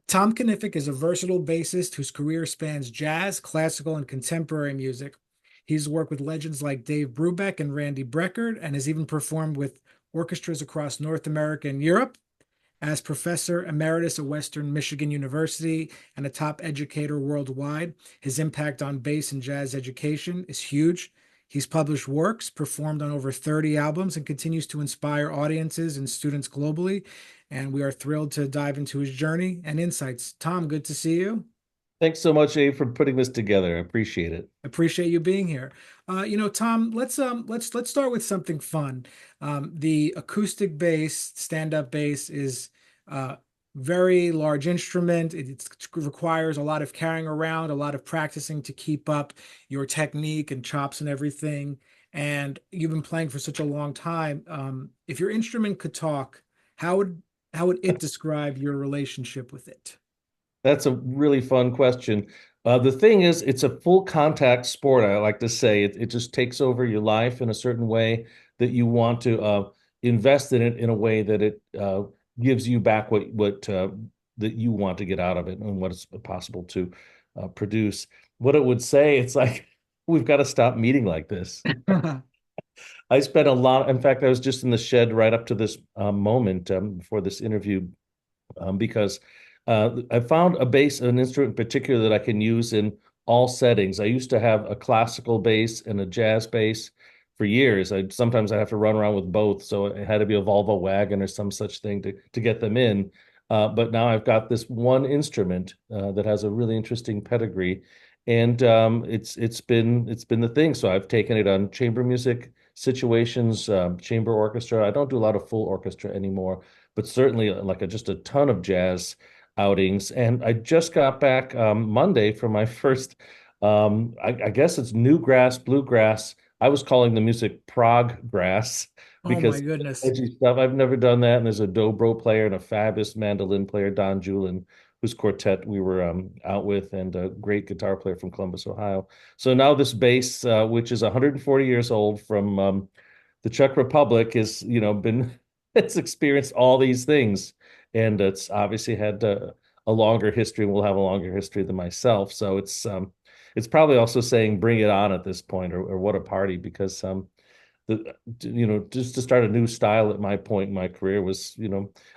Tom Knific is a versatile bassist whose career spans jazz, classical, and contemporary music. He's worked with legends like Dave Brubeck and Randy Brecker, and has even performed with orchestras across North America and Europe. As professor emeritus at Western Michigan University and a top educator worldwide, his impact on bass and jazz education is huge. He's published works, performed on over 30 albums, and continues to inspire audiences and students globally. And we are thrilled to dive into his journey and insights. Tom, good to see you. Thanks so much, Abe, for putting this together. I appreciate it. Appreciate you being here. Tom, let's start with something fun. The acoustic bass, stand-up bass is very large instrument. It requires a lot of carrying around, a lot of practicing to keep up your technique and chops and everything. And you've been playing for such a long time. If your instrument could talk, how would how would it describe your relationship with it? That's a really fun question. The thing is, it's a full contact sport. I like to say it just takes over your life in a certain way that you want to invest in it in a way that it gives you back what that you want to get out of it and what is possible to produce. What it would say, it's like we've got to stop meeting like this. I spent a lot. In fact, I was just in the shed right up to this moment before this interview because I found a bass, an instrument in particular that I can use in all settings. I used to have a classical bass and a jazz bass for years. Sometimes I have to run around with both, so it had to be a Volvo wagon or some such thing to get them in. But now I've got this one instrument that has a really interesting pedigree, and it's been the thing. So I've taken it on chamber music situations, chamber orchestra. I don't do a lot of full orchestra anymore, but certainly like just a ton of jazz outings. And I just got back Monday from my first, I guess it's new grass, bluegrass. I was calling the music prog grass Oh my because goodness. edgy stuff. I've never done that. And there's a dobro player and a fabulous mandolin player, Don Julin, whose quartet we were out with, and a great guitar player from Columbus, Ohio. So now this bass, which is 140 years old from the Czech Republic, is been it's experienced all these things, and it's obviously had a longer history and will have a longer history than myself. So it's probably also saying bring it on at this point, or what a party, because the just to start a new style at my point in my career was,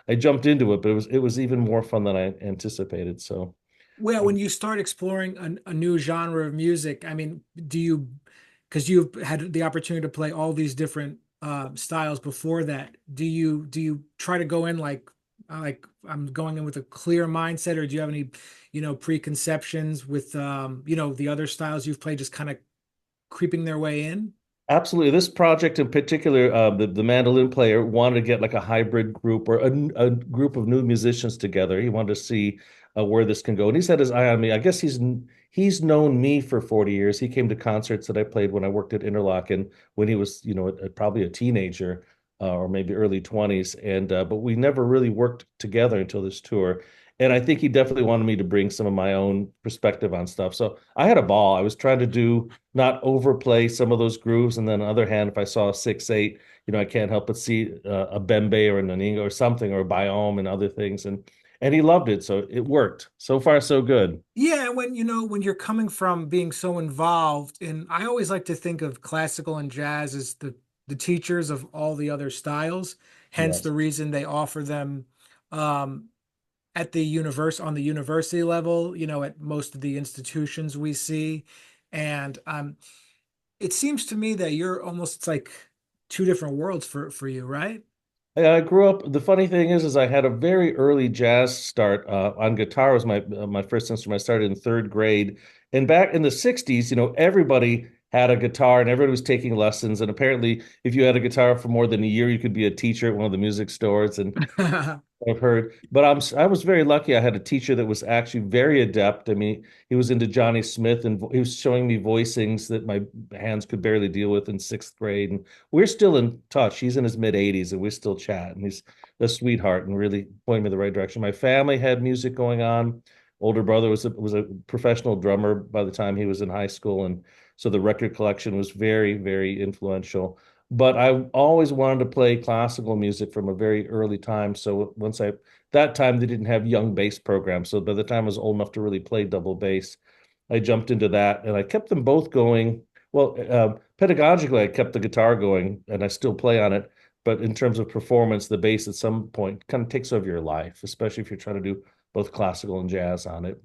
I jumped into it, but it was even more fun than I anticipated. So Well, um, when you start exploring a new genre of music, I mean, because you've had the opportunity to play all these different styles before that, do you try to go in like I'm going in with a clear mindset, or do you have any, preconceptions with the other styles you've played just kind of creeping their way in? Absolutely. This project in particular, the mandolin player wanted to get like a hybrid group or a group of new musicians together. He wanted to see where this can go. And he's had his eye on me. I guess he's known me for 40 years. He came to concerts that I played when I worked at Interlochen when he was, probably a teenager or maybe early 20s. And but we never really worked together until this tour. And I think he definitely wanted me to bring some of my own perspective on stuff. So I had a ball. I was trying to do not overplay some of those grooves. And then on the other hand, if I saw a 6/8, I can't help but see a Bembe or a Naninga or something, or a Biome and other things. And he loved it. So it worked. So far, so good. Yeah, when you're coming from being so involved, and I always like to think of classical and jazz as the teachers of all the other styles, hence the Yes. reason they offer them um at the on the university level, at most of the institutions we see. And it seems to me that you're almost, it's like two different worlds for you, right? I grew up. The funny thing is I had a very early jazz start on guitar. Was my first instrument. I started in third grade, and back in the '60s, everybody had a guitar and everybody was taking lessons. And apparently, if you had a guitar for more than a year, you could be a teacher at one of the music stores. And I've heard, but I was very lucky. I had a teacher that was actually very adept. I mean, he was into Johnny Smith, and he was showing me voicings that my hands could barely deal with in sixth grade. And we're still in touch. He's in his mid 80s, and we still chat. And he's a sweetheart and really pointed me in the right direction. My family had music going on. Older brother was a professional drummer by the time he was in high school, and so the record collection was very, very influential. but I always wanted to play classical music from a very early time. So that time they didn't have young bass programs. So by the time I was old enough to really play double bass, I jumped into that and I kept them both going. Well, pedagogically, I kept the guitar going and I still play on it. But in terms of performance, the bass at some point kind of takes over your life, especially if you're trying to do both classical and jazz on it.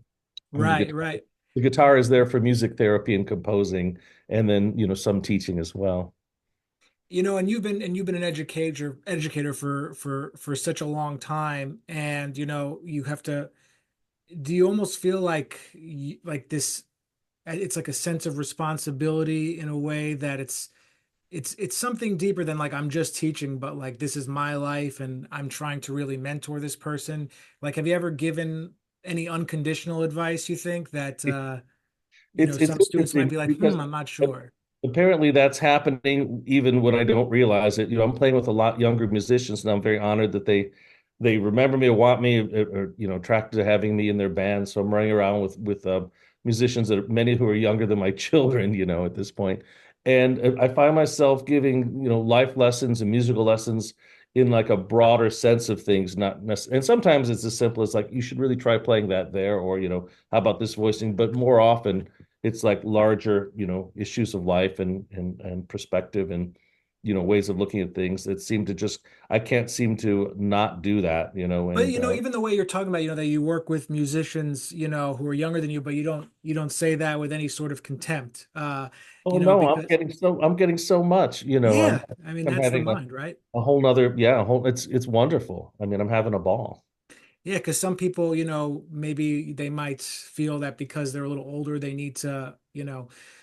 I mean, Right, right. the guitar is there for music therapy and composing, and then, some teaching as well. And you've been an educator for such a long time, and you have to. Do you almost feel like like this? It's like a sense of responsibility in a way that it's something deeper than like I'm just teaching, but like this is my life and I'm trying to really mentor this person. Like, have you ever given any unconditional advice, you think that It's some students might interesting be like, because I'm not sure. apparently that's happening even when I don't realize it. I'm playing with a lot younger musicians, and I'm very honored that they remember me or want me, or attracted to having me in their band. So I'm running around with musicians that many who are younger than my children, at this point. And I find myself giving, life lessons and musical lessons in like a broader sense of things, not necessarily. And sometimes it's as simple as like, you should really try playing that there, or, how about this voicing? But more often it's like larger, issues of life and perspective and, ways of looking at things that seem to just, I can't seem to not do that, But and even the way you're talking about, that you work with musicians, who are younger than you, but you don't say that with any sort of contempt. oh no, Because I'm getting so much, yeah, I mean I'm that's the having mind, right? a whole nother, yeah, a whole, it's wonderful. I mean, I'm having a ball. Yeah, because some people, maybe they might feel that because they're a little older, they need to,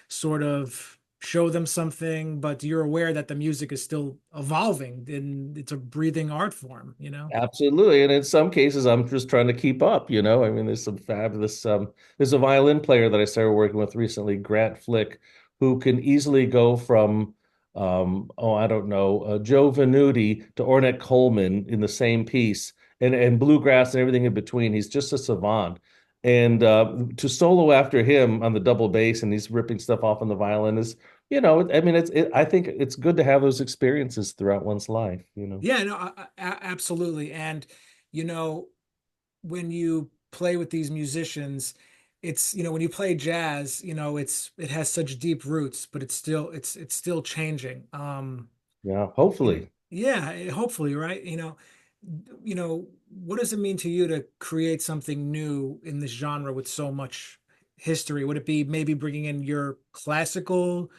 sort of show them something, but you're aware that the music is still evolving and it's a breathing art form. Absolutely. And in some cases, I'm just trying to keep up, I mean, there's some fabulous, there's a violin player that I started working with recently, Grant Flick, who can easily go from, I don't know, Joe Venuti to Ornette Coleman in the same piece and bluegrass and everything in between. He's just a savant. And to solo after him on the double bass and he's ripping stuff off on the violin is, I mean, I think it's good to have those experiences throughout one's life. Yeah, no, absolutely. And you know, when you play with these musicians, it's when you play jazz, it has such deep roots, but it's still changing. Yeah, hopefully. Yeah, hopefully, right? What does it mean to you to create something new in this genre with so much history? Would it be maybe bringing in your classical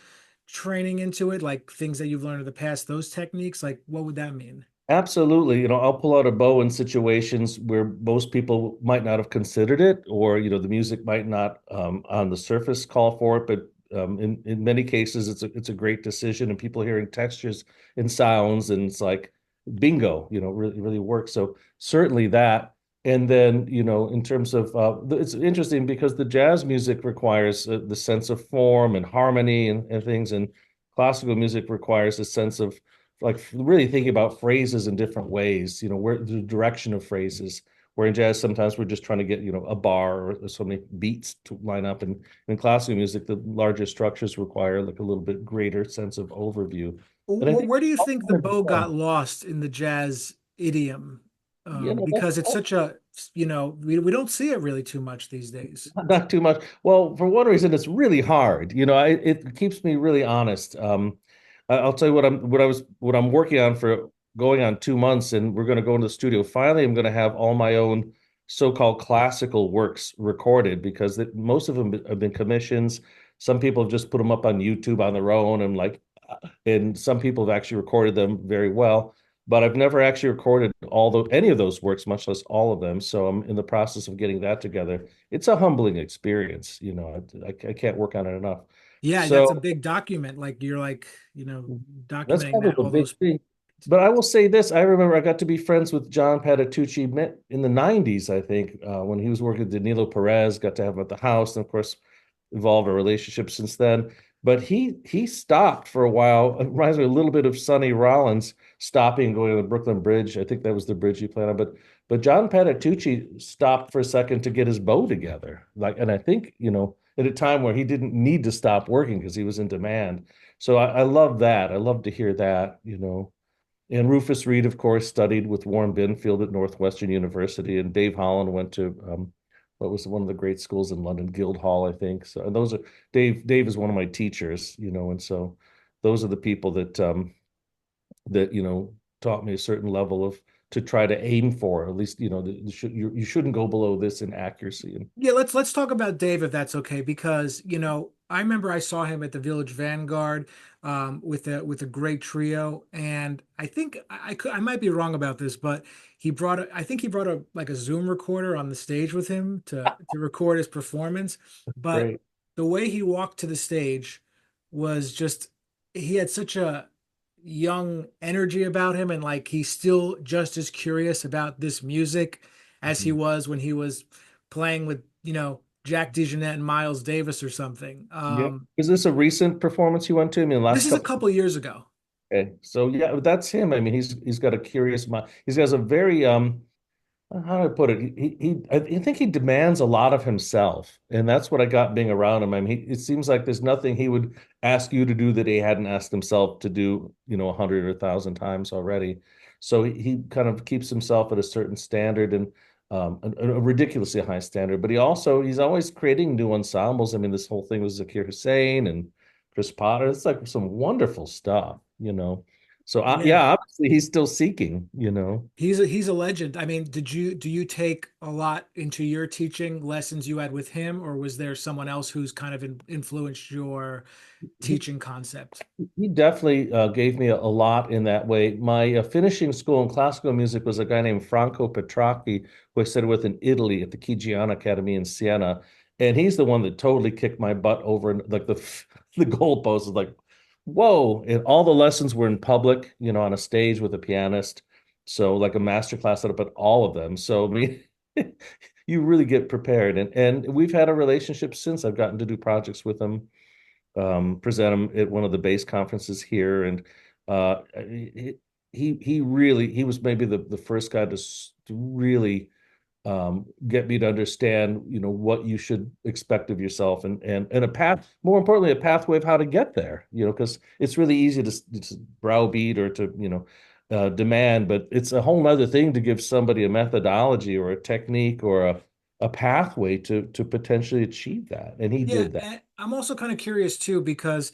training into it, like things that you've learned in the past, those techniques? Like, what would that mean? Absolutely. I'll pull out a bow in situations where most people might not have considered it, or, the music might not on the surface call for it. But in many cases, it's a great decision, and people hearing textures and sounds, and it's like bingo, really, really works. So certainly that. And then, in terms of, it's interesting because the jazz music requires the sense of form and harmony and things, and classical music requires a sense of like really thinking about phrases in different ways, where the direction of phrases, where in jazz, sometimes we're just trying to get, a bar or so many beats to line up. And in classical music, the larger structures require like a little bit greater sense of overview. And I think, Where do you think the bow got lost in the jazz idiom? Because it's that's such a, we don't see it really too much these days. not too much. Well, for one reason, it's really hard. It keeps me really honest. I'll tell you what I'm working on for going on 2 months, and we're going to go into the studio. Finally, I'm going to have all my own so-called classical works recorded because most of them have been commissions. Some people have just put them up on YouTube on their own, and some people have actually recorded them very well. But I've never actually recorded any of those works, much less all of them. So I'm in the process of getting that together. It's a humbling experience. I can't work on it enough. Yeah, that's a So big document. Like you're like, that's documenting probably that the all big those. thing. But I will say this: I remember I got to be friends with John Patitucci met in the '90s, I think, when he was working with Danilo Perez. Got to have him at the house, and of course, evolved a relationship since then. But he stopped for a while. It reminds me a little bit of Sonny Rollins stopping and going to the Brooklyn Bridge. I think that was the bridge he played on. But John Patitucci stopped for a second to get his bow together. And I think, at a time where he didn't need to stop working because he was in demand. So I love that. I love to hear that, you know. And Rufus Reed, of course, studied with Warren Binfield at Northwestern University, and Dave Holland went to what was one of the great schools in London, Guildhall, I think. So, and those are Dave is one of my teachers, you know, and so those are the people that you know taught me a certain level of to try to aim for. At least, you know, you shouldn't go below this in accuracy. And Yeah, let's talk about Dave if that's okay, because I remember I saw him at the Village Vanguard with a great trio, and I think I might be wrong about this, but I think he brought a like a Zoom recorder on the stage with him to record his performance. But great. the way he walked to the stage was just he had such a young energy about him, and like he's still just as curious about this music as he Mhm. was when he was playing with, Jack DeJohnette and Miles Davis or something. Yeah. Is this a recent performance you went to? I mean, the This last is a couple. couple of years ago. Okay. So yeah, that's him. I mean, he's got a curious mind. He's got a very how do I put it? I think he demands a lot of himself, and that's what I got being around him. I mean, it seems like there's nothing he would ask you to do that he hadn't asked himself to do, you know, 100 or 1,000 times already. So he kind of keeps himself at a certain standard and a ridiculously high standard. But he's always creating new ensembles. I mean, this whole thing with Zakir Hussain and Chris Potter. It's like some wonderful stuff, you know. So Yeah. yeah, obviously he's still seeking, you know. He's a legend. I mean, do you take a lot into your teaching lessons you had with him, or was there someone else who's kind of influenced your He teaching concept? He definitely gave me a lot in that way. My finishing school in classical music was a guy named Franco Petracchi, who I studied with in Italy at the Chigiana Academy in Siena, and he's the one that totally kicked my butt over like the goalpost. Is like, whoa! And all the lessons were in public, you know, on a stage with a pianist, so like a master class set up at all of them. So I mean, you really get prepared, and we've had a relationship since. I've gotten to do projects with him present him at one of the bass conferences here, and he was maybe the first guy to really get me to understand, you know, what you should expect of yourself, and a path, more importantly, a pathway of how to get there, you know, because it's really easy to browbeat or to, you know, demand, but it's a whole nother thing to give somebody a methodology or a technique or a pathway to potentially achieve that, and he Yeah, did that. and I'm also kind of curious too because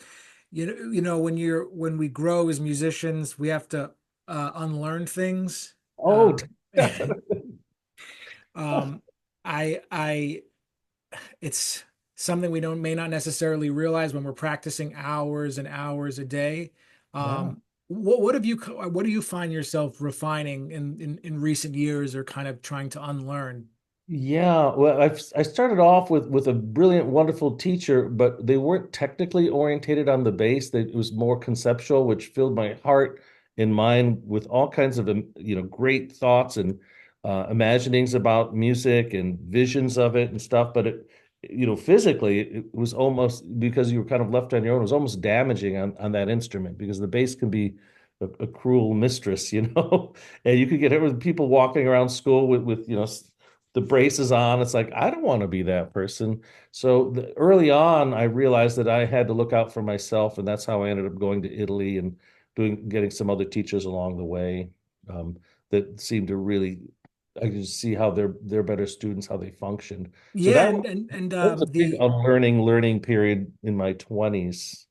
when we grow as musicians, we have to unlearn things. Oh, And, um, I it's something we don't may not necessarily realize when we're practicing hours and hours a day. yeah. What do you find yourself refining in recent years or kind of trying to unlearn? Yeah, well, I started off with a brilliant, wonderful teacher, but they weren't technically orientated on the bass. It was more conceptual, which filled my heart and mind with all kinds of you know, great thoughts and imaginings about music and visions of it and stuff. But it, you know, physically, it was almost, because you were kind of left on your own. It was almost damaging on that instrument because the bass can be a cruel mistress, you know, and you could get hit with people walking around school with you know, the braces on. It's like, I don't want to be that person. So early on, I realized that I had to look out for myself, and that's how I ended up going to Italy and getting some other teachers along the way um, that seemed to really, I could see how they're better students, how they functioned. So Yeah, and that was a big unlearning learning period in my 20s.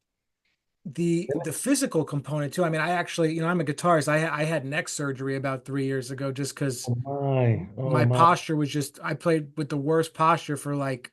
the physical component too. I mean, I actually, I'm a guitarist. I had neck surgery about 3 years ago just because Oh my, oh my my. posture was just I played with the worst posture for like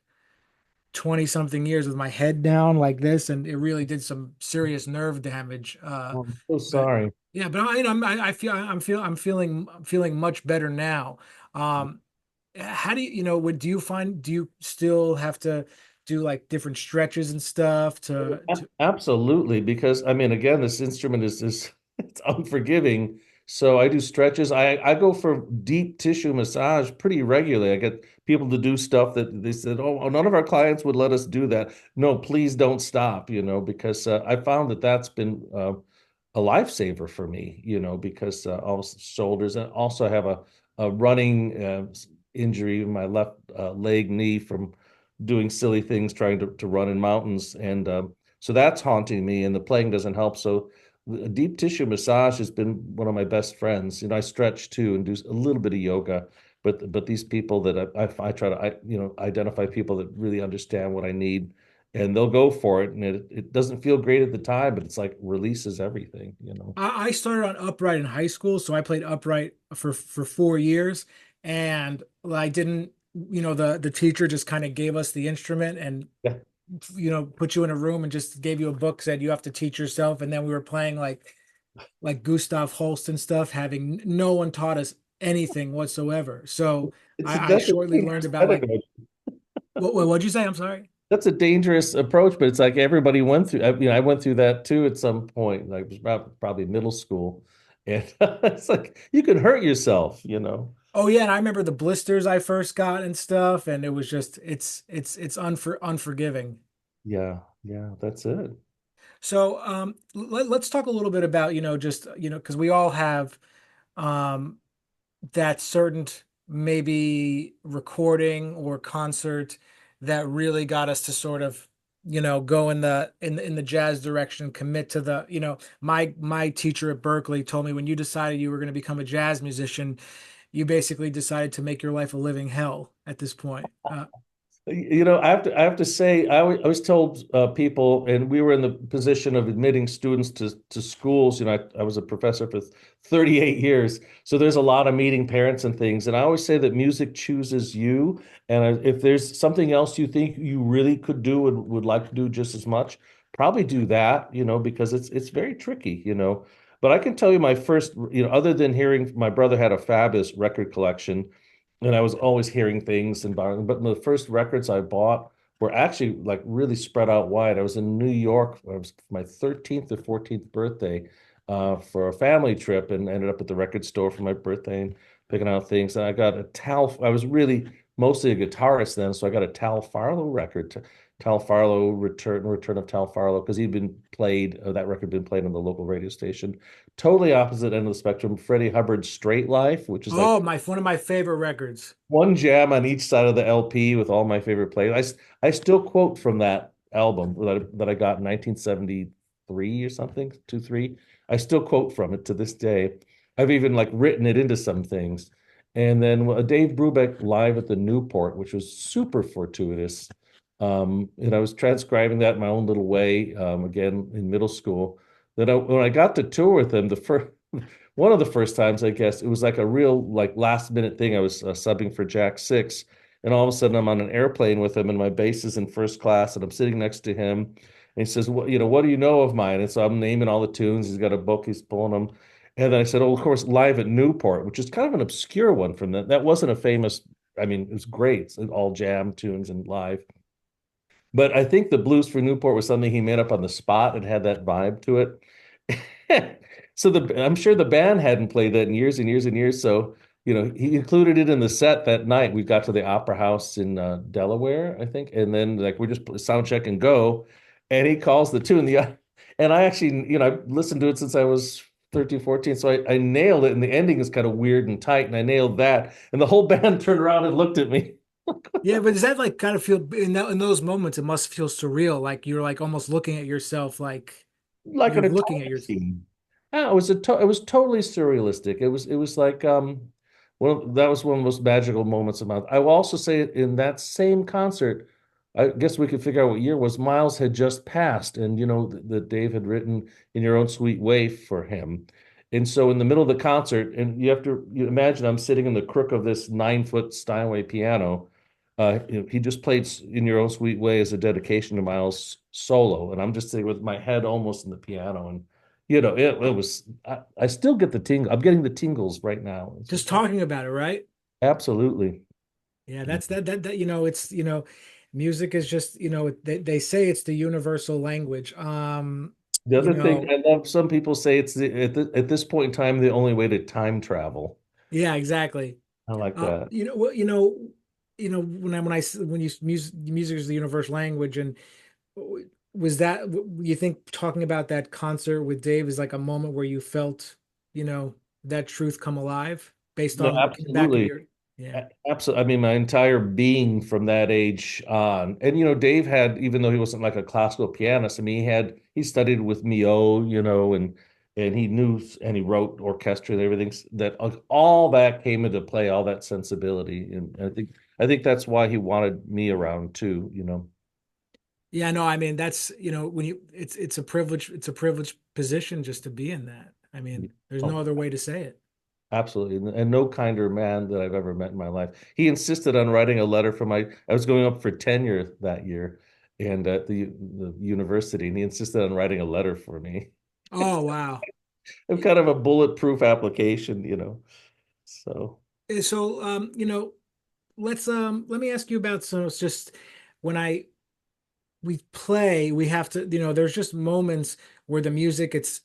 20 something years with my head down like this, and it really did some serious nerve damage. I'm so But sorry. yeah, but I feel I'm feeling much better now. How do do you find, do you still have to do like different stretches and stuff to Absolutely, because I mean, again, this instrument is it's unforgiving. So I do stretches. I go for deep tissue massage pretty regularly. I get people to do stuff that they said, "Oh, none of our clients would let us do that." No, please don't stop, you know, because I found that that's been a lifesaver for me, you know, because all shoulders. And also I have a running injury in my left leg knee from doing silly things, trying to run in mountains, and So that's haunting me, and the playing doesn't help. So a deep tissue massage has been one of my best friends. I stretch too and do a little bit of yoga, but these people that I try to identify people that really understand what I need, and they'll go for it. And it doesn't feel great at the time, but it's like releases everything. I started on upright in high school, so I played upright for 4 years, and I didn't, the teacher just kind of gave us the instrument and Yeah. put you in a room and just gave you a book, said you have to teach yourself, and then we were playing like Gustav Holst and stuff, having no one taught us anything whatsoever. So I That's a shortly learned dangerous about like pedagogy. what'd you say? I'm sorry. That's a dangerous approach, but it's like everybody went through. I went through that too at some point, like it was probably middle school, and it's like you can hurt yourself. Oh yeah, and I remember the blisters I first got and stuff, and it was just it's unforgiving. Yeah, yeah, that's it. So let's talk a little bit about, just, because we all have um, that certain maybe recording or concert that really got us to sort of, go in the jazz direction, commit to the, my teacher at Berkeley told me when you decided you were going to become a jazz musician, you basically decided to make your life a living hell at this point. I have to say, I was told people, and we were in the position of admitting students to schools. I was a professor for 38 years, so there's a lot of meeting parents and things. And I always say that music chooses you. And if there's something else you think you really could do and would like to do just as much, probably do that. Because it's very tricky. But I can tell you my first, other than hearing my brother had a fabulous record collection and I was always hearing things and borrowing. But the first records I bought were actually like really spread out wide. I was in New York. I was my 13th or 14th birthday for a family trip and ended up at the record store for my birthday and picking out things. And I got a Tal. I was really mostly a guitarist then, so I got a Tal Farlow record. Tal Farlow Return of Tal Farlow because he'd been played. That record had been played on the local radio station. Totally opposite end of the spectrum. Freddie Hubbard's Straight Life, which is like Oh, my one of my favorite records. one jam on each side of the LP with all my favorite plays. I still quote from that album that I got in 1973 or something, 2, 3. I still quote from it to this day. I've even like written it into some things. And then Dave Brubeck live at the Newport, which was super fortuitous. And I was transcribing that in my own little way, again in middle school. When I got to tour with him, the first one of the first times, I guess, it was like a real like last minute thing. I was subbing for Jack Six, and all of a sudden I'm on an airplane with him, and my bass is in first class, and I'm sitting next to him, and he says, what do you know of mine?" And so I'm naming all the tunes. He's got a book, he's pulling them, and then I said, "Oh, of course, live at Newport," which is kind of an obscure one from that. That wasn't a famous. I mean, it was great, it's all jam tunes and live. But I think the blues for Newport was something he made up on the spot. It had that vibe to it. So I'm sure the band hadn't played that in years and years and years. So, he included it in the set that night. We got to the Opera House in Delaware, I think. And then like we just sound check and go. And he calls the tune. And I actually, I've listened to it since I was 13, 14. So I nailed it. And the ending is kind of weird and tight. And I nailed that. And the whole band turned around and looked at me. Yeah, but does that like kind of feel in those moments it must feel surreal, like you're like almost looking at yourself like Like you're an looking at Atari your machine. Yeah, it was totally surrealistic. It was like that was one of the most magical moments of my life. I will also say in that same concert, I guess we could figure out what year was Miles had just passed, and that Dave had written In Your Own Sweet Way for him. And so in the middle of the concert, and you imagine I'm sitting in the crook of this 9 foot Steinway piano. He just played In Your Own Sweet Way as a dedication to Miles' solo, and I'm just sitting with my head almost in the piano, and it was. I still get the tingle. I'm getting the tingles right now. It's just just talking about it, right? absolutely. Yeah, that's that it's music is just they say it's the universal language. The You other thing know, I love, some people say it's at this point in time the only way to time travel. yeah, exactly. I like that. Well, when music is the universal language, and was that you think talking about that concert with Dave is like a moment where you felt, that truth come alive based No, on looking back at absolutely. your. Yeah. Absolutely. I mean, my entire being from that age on. And Dave had, even though he wasn't like a classical pianist, I mean, he studied with Mio, and he knew and he wrote orchestra and everything that all that came into play, all that sensibility. And I think that's why he wanted me around too. Yeah, no, I mean that's, when it's a privileged position just to be in that. I mean, there's no Oh, other way to say it. absolutely. And no kinder man that I've ever met in my life. He insisted on writing a letter for I was going up for tenure that year and at the university, and he insisted on writing a letter for me. Oh, wow. I'm kind of a bulletproof application. So So, let me ask you about, so it's just when we play, we have to, there's just moments where the music, it's,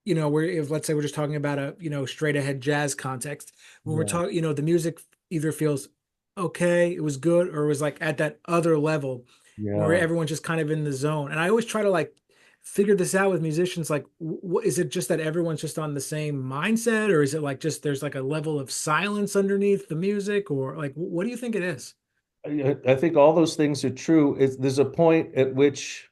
where if let's say we're just talking about a, straight ahead jazz context, when we're yeah, talking, the music either feels okay, it was good, or it was like at that other level where yeah. everyone's just kind of in the zone. And I always try to like figure this out with musicians, like, is it just that everyone's just on the same mindset, or is it like just there's like a level of silence underneath the music, or like, what do you think it is? I think all those things are true. There's a point at which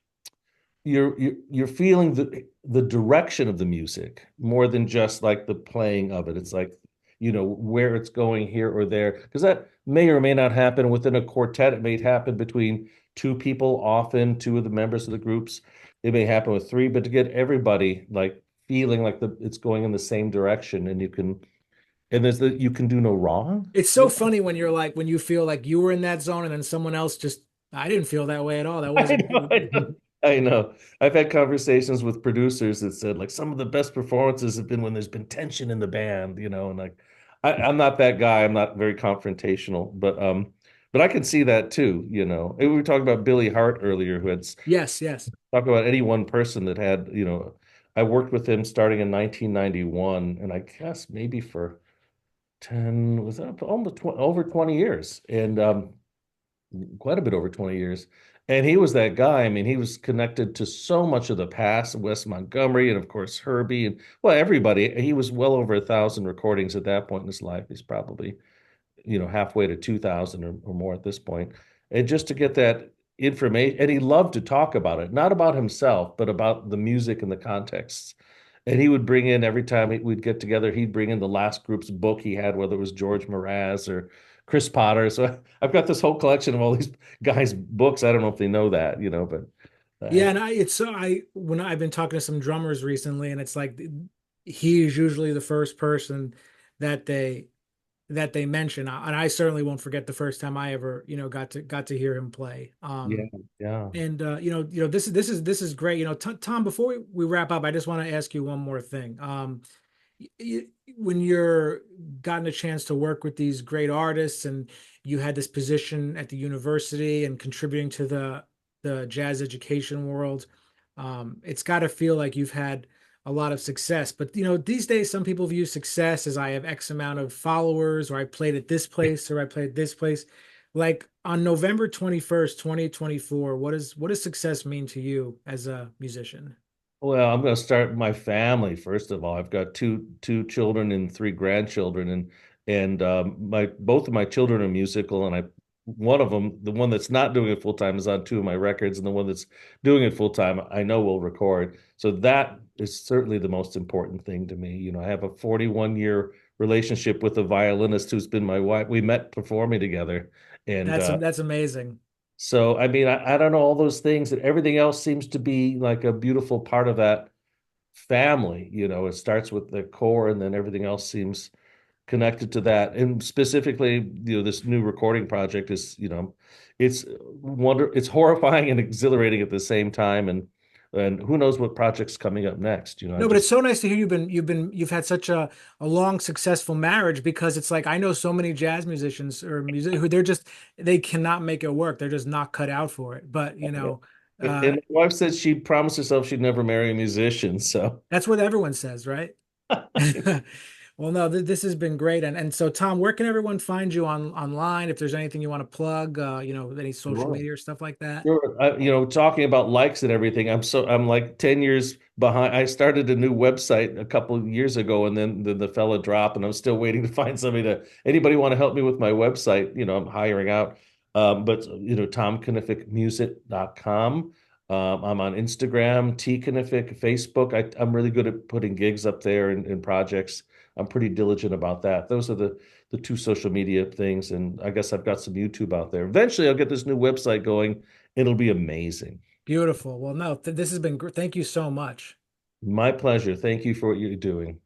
you're feeling the direction of the music more than just like the playing of it. It's like, where it's going here or there, because that may or may not happen within a quartet. It may happen between two people, often two of the members of the groups. It may happen with three, but to get everybody like feeling like it's going in the same direction, and you can do no wrong. It's so funny when you're like, when you feel like you were in that zone and then someone else just, I didn't feel that way at all. That I wasn't. know, I know. I know. I've had conversations with producers that said like some of the best performances have been when there's been tension in the band, and like I'm not that guy. I'm not very confrontational, but I can see that too. And we were talking about Billy Hart earlier, who Yes, yes. talk about any one person that had. I worked with him starting in 1991, and I guess maybe for 10, was that almost over 20 years. And quite a bit over 20 years. And he was that guy. I mean, he was connected to so much of the past, Wes Montgomery, and of course Herbie, and well, everybody. He was well over 1,000 recordings at that point in his life. He's probably, halfway to 2,000 or more at this point. And just to get that information, and he loved to talk about it, not about himself, but about the music and the contexts. And he would bring in every time we'd get together, he'd bring in the last group's book he had, whether it was George Mraz or Chris Potter. So I've got this whole collection of all these guys' books. I don't know if they know that, but Yeah, and it's so when I've been talking to some drummers recently, and it's like he is usually the first person that they mention, and I certainly won't forget the first time I ever, got to hear him play. yeah, yeah. And this is great. Tom, before we wrap up, I just want to ask you one more thing. When you're gotten a chance to work with these great artists, and you had this position at the university and contributing to the jazz education world, it's got to feel like you've had a lot of success. But these days some people view success as I have X amount of followers, or I played at this place, or I played this place. Like on November 21st, 2024, what does success mean to you as a musician? Well, I'm going to start with my family first of all. I've got two children and three grandchildren, and my both of my children are musical, and I one of them, the one that's not doing it full time, is on two of my records, and the one that's doing it full time, I know will record. So that is certainly the most important thing to me. I have a 41-year relationship with a violinist who's been my wife. We met performing together, and That's amazing. so, I mean, I don't know all those things, and everything else seems to be like a beautiful part of that family. It starts with the core, and then everything else seems connected to that. And specifically, this new recording project it's it's horrifying and exhilarating at the same time. And who knows what project's coming up next? I No, but it's just so nice to hear you've had such a long successful marriage, because it's like I know so many jazz musicians or music who they cannot make it work. They're just not cut out for it. But and uh my wife said she promised herself she'd never marry a musician. So that's what everyone says, right? Well, no, this has been great. And so, Tom, where can everyone find you online? If there's anything you want to plug, any social Sure. media or stuff like that. Sure. Talking about likes and everything, I'm like 10 years behind. I started a new website a couple of years ago, and then the fella dropped, and I'm still waiting to find anybody want to help me with my website. I'm hiring out. But tomknificmusic.com. I'm on Instagram, Knific, Facebook. I'm really good at putting gigs up there and projects. I'm pretty diligent about that. Those are the two social media things, and I guess I've got some YouTube out there. Eventually, I'll get this new website going. It'll be amazing. Beautiful. Well, no, this has been great. Thank you so much. My pleasure. Thank you for what you're doing.